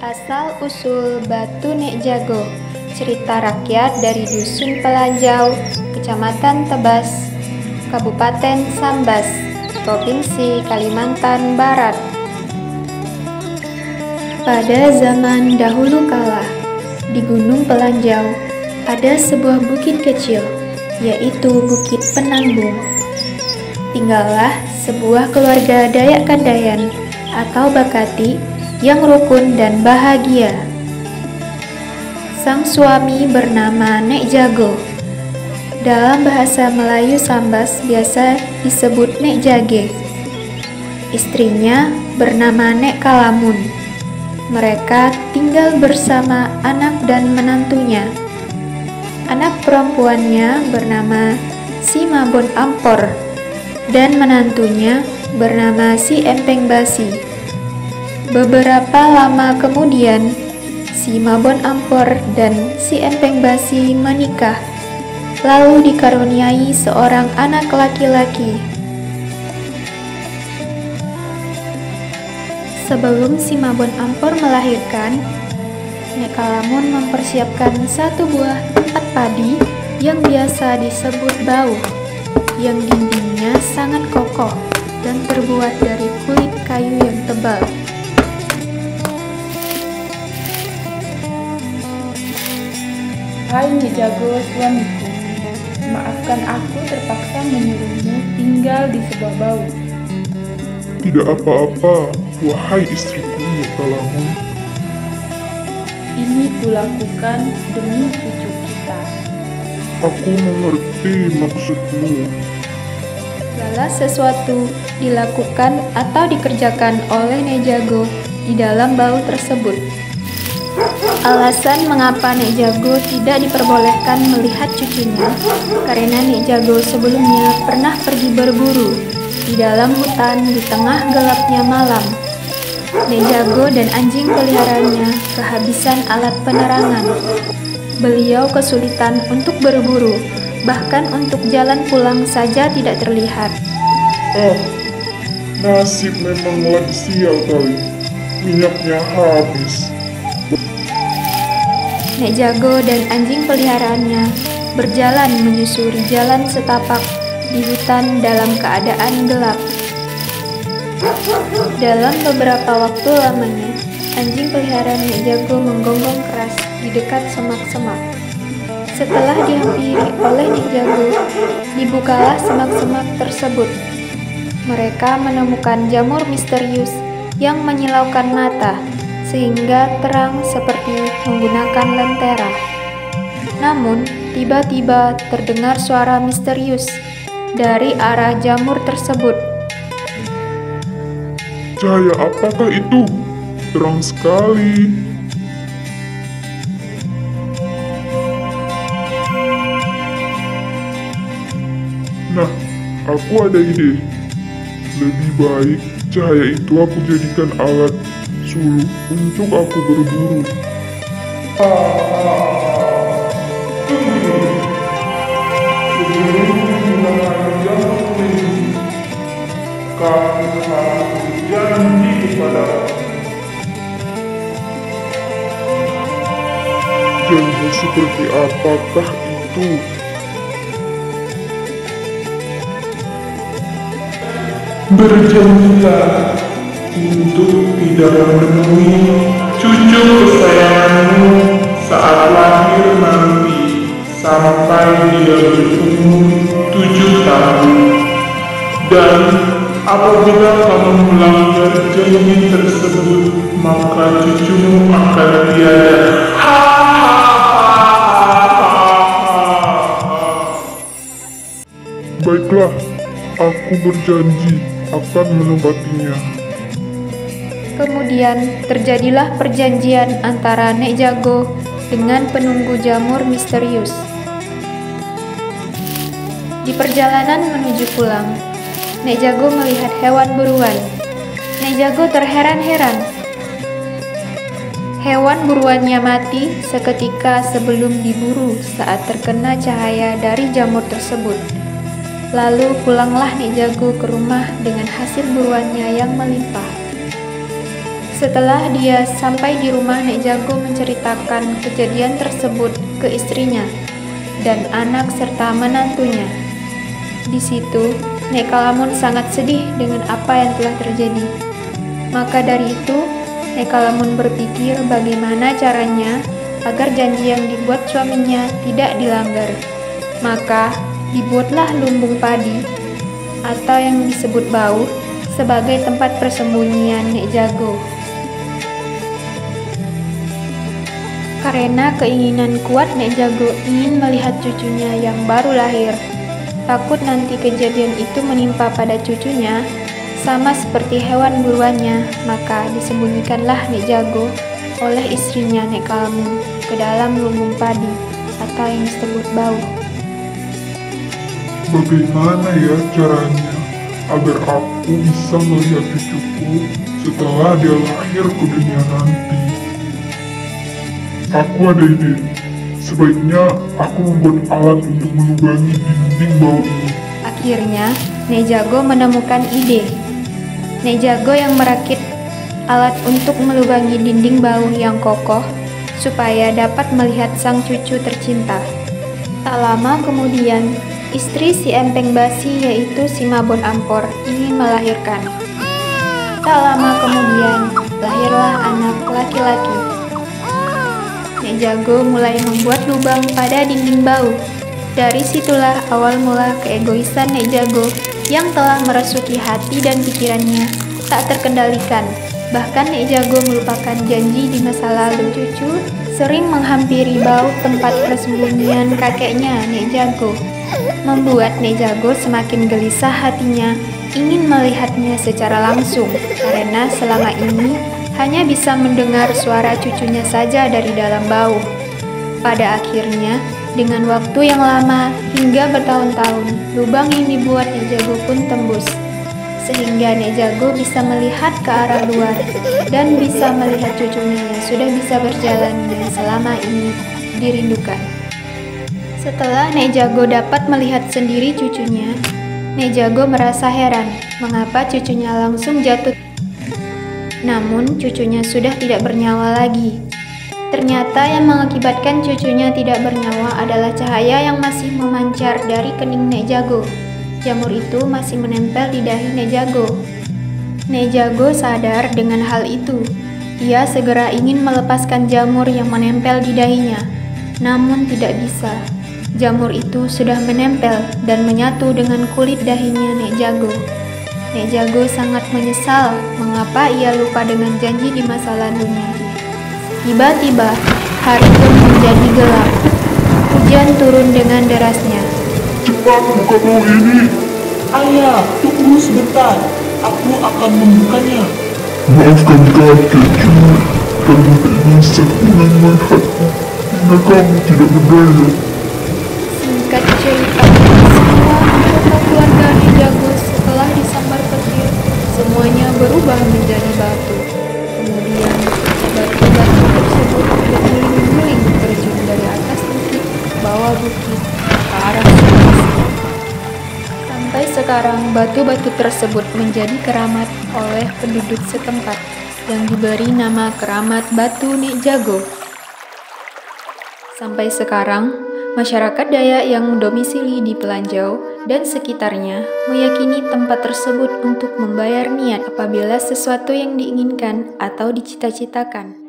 Asal-usul Batu Nek Jago. Cerita rakyat dari Dusun Pelanjau, Kecamatan Tebas, Kabupaten Sambas, Provinsi Kalimantan Barat. Pada zaman dahulu kala, di Gunung Pelanjau, ada sebuah bukit kecil, yaitu Bukit Penanggung. Tinggallah sebuah keluarga Dayak Kandayan atau Bakati yang rukun dan bahagia. Sang suami bernama Nek Jago. Dalam bahasa Melayu Sambas biasa disebut Nek Jage. Istrinya bernama Nek Kalamun. Mereka tinggal bersama anak dan menantunya. Anak perempuannya bernama Si Mabon Ampor dan menantunya bernama Si Empeng Basi. Beberapa lama kemudian, Si Mabon Ampor dan Si Empeng Basi menikah, lalu dikaruniai seorang anak laki-laki. Sebelum Si Mabon Ampor melahirkan, Nek Kalamun mempersiapkan satu buah tempat padi yang biasa disebut bau, yang dindingnya sangat kokoh dan terbuat dari kulit kayu yang tebal. Hai Nek Jago, suamiku, maafkan aku terpaksa menyuruhmu tinggal di sebuah bau. Tidak apa-apa, wahai istriku Nek Kalamun. Ini kulakukan demi cucu kita. Aku mengerti maksudmu. Segala sesuatu dilakukan atau dikerjakan oleh Nek Jago di dalam bau tersebut. Alasan mengapa Nek Jago tidak diperbolehkan melihat cucunya karena Nek Jago sebelumnya pernah pergi berburu di dalam hutan di tengah gelapnya malam. Nek Jago dan anjing peliharaannya kehabisan alat penerangan. Beliau kesulitan untuk berburu, bahkan untuk jalan pulang saja tidak terlihat. Nasib memang lagi sial kali. Minyaknya habis. Nek Jago dan anjing peliharaannya berjalan menyusuri jalan setapak di hutan dalam keadaan gelap. Dalam beberapa waktu lamanya, anjing peliharaan Nek Jago menggonggong keras di dekat semak-semak. Setelah dihampiri oleh Nek Jago, dibukalah semak-semak tersebut. Mereka menemukan jamur misterius yang menyilaukan mata, sehingga terang seperti menggunakan lentera. Namun, tiba-tiba terdengar suara misterius dari arah jamur tersebut. Cahaya apakah itu? Terang sekali. Nah, aku ada ide. Lebih baik cahaya itu aku jadikan alat suluh untuk aku berburu. Sebelum menggunakan jamur ini, kamu harus berjanji kepada aku. Janji seperti apakah itu? Berjanjilah untuk tidak menemui cucu kesayanganmu saat lahir nanti sampai dia berumur 7 tahun. Dan apabila kamu melanggar janji tersebut, maka cucumu akan tiada. Baiklah, aku berjanji akan menepatinya. Kemudian terjadilah perjanjian antara Nek Jago dengan penunggu jamur misterius. Di perjalanan menuju pulang, Nek Jago melihat hewan buruan. Nek Jago terheran-heran. Hewan buruannya mati seketika sebelum diburu saat terkena cahaya dari jamur tersebut. Lalu pulanglah Nek Jago ke rumah dengan hasil buruannya yang melimpah. Setelah dia sampai di rumah, Nek Jago menceritakan kejadian tersebut ke istrinya dan anak serta menantunya. Di situ, Nek Kalamun sangat sedih dengan apa yang telah terjadi. Maka dari itu, Nek Kalamun berpikir bagaimana caranya agar janji yang dibuat suaminya tidak dilanggar. Maka dibuatlah lumbung padi atau yang disebut bau sebagai tempat persembunyian Nek Jago. Karena keinginan kuat, Nek Jago ingin melihat cucunya yang baru lahir. Takut nanti kejadian itu menimpa pada cucunya, sama seperti hewan buruannya, maka disembunyikanlah Nek Jago oleh istrinya Nek Kalamun ke dalam lumbung padi atau yang disebut bau. Bagaimana ya caranya agar aku bisa melihat cucuku setelah dia lahir ke dunia nanti? Aku ada ide. Sebaiknya aku membuat alat untuk melubangi dinding bau ini. Akhirnya, Nek Jago menemukan ide. Nek Jago yang merakit alat untuk melubangi dinding bau yang kokoh supaya dapat melihat sang cucu tercinta. Tak lama kemudian, istri si Empeng Basi yaitu si Mabon Ampor ingin melahirkan. Tak lama kemudian, lahirlah anak laki-laki. Nek Jago mulai membuat lubang pada dinding bau. Dari situlah awal mula keegoisan Nek Jago yang telah merasuki hati dan pikirannya tak terkendalikan. Bahkan Nek Jago melupakan janji di masa lalu. Cucu sering menghampiri bau tempat persembunyian kakeknya Nek Jago, membuat Nek Jago semakin gelisah hatinya ingin melihatnya secara langsung, karena selama ini hanya bisa mendengar suara cucunya saja dari dalam bau. Pada akhirnya, dengan waktu yang lama hingga bertahun-tahun, lubang yang dibuat Nek Jago pun tembus, sehingga Nek Jago bisa melihat ke arah luar dan bisa melihat cucunya yang sudah bisa berjalan yang selama ini dirindukan. Setelah Nek Jago dapat melihat sendiri cucunya, Nek Jago merasa heran mengapa cucunya langsung jatuh. Namun cucunya sudah tidak bernyawa lagi. Ternyata yang mengakibatkan cucunya tidak bernyawa adalah cahaya yang masih memancar dari kening Nek Jago. Jamur itu masih menempel di dahi Nek Jago. Nek Jago sadar dengan hal itu. Ia segera ingin melepaskan jamur yang menempel di dahinya, namun tidak bisa. Jamur itu sudah menempel dan menyatu dengan kulit dahinya Nek Jago. Nek Jago sangat menyesal mengapa ia lupa dengan janji di masa lalunya. Tiba-tiba, hari pun menjadi gelap. Hujan turun dengan derasnya. Cepat buka bau ini. Ayah, tunggu sebentar. Aku akan membukanya. Maafkan kakekku, kamu ini senang melihatku hingga kamu tidak berdaya. Singkat cerita, semua anggota keluarga Nek Jago setelah disambar petir, semuanya berubah menjadi batu. Kemudian, batu-batu tersebut berguling-guling terjun dari atas bukit, bawah bukit, ke arah sungai. Sampai sekarang, batu-batu tersebut menjadi keramat oleh penduduk setempat yang diberi nama Keramat Batu Nek Jago. Sampai sekarang, masyarakat Dayak yang mendomisili di Pelanjau dan sekitarnya meyakini tempat tersebut untuk membayar niat apabila sesuatu yang diinginkan atau dicita-citakan.